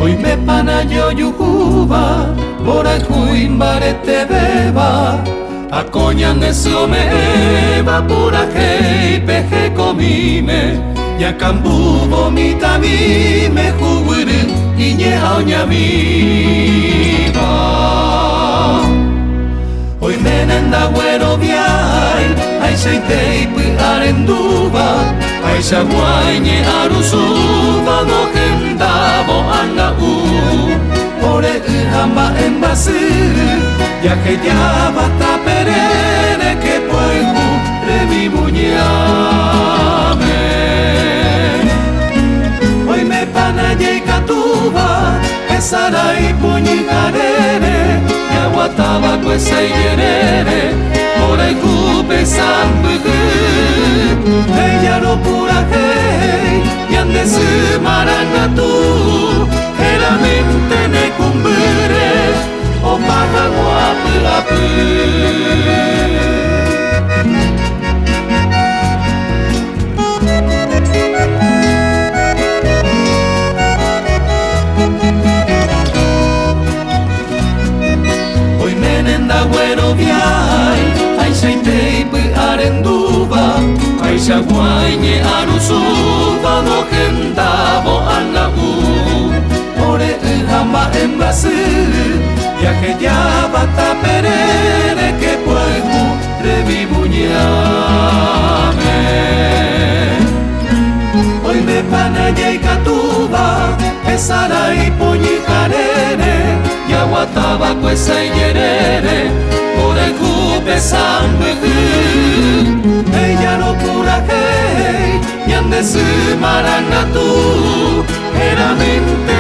Hoy me pana yo yujuba, bora juin barete beba, acoñan eso me eva, pura hei peje comime, ya cambu vomita mi me jugurin, iñe auña viva. Hoy menenda güero viay, ay seitei pu arenduba, ay saguañe arusuba, no gendabo anga ore hamba embasi, ya que ya bata perere que puedo revimuñame. Hoy me panaye y catuba, esara y puñigarere, y aguataba pues y yerere, por el cupe sambugu, ella no pura hey, y ande su marangatu, era mente ne cumbure, o paja guapu apu. Güero viay, ay seitei pu arenduba, ay saguañe arusuba, no gendabo anga ore hamba embasi, ya que ya bata perere que puedo revimuñame. Hoy me panaye y catuba, esara y puñijarere, y aguataba cuesa y yerere, por el cupe sambugu, ella no pura hey, y ande su marangatu, era mente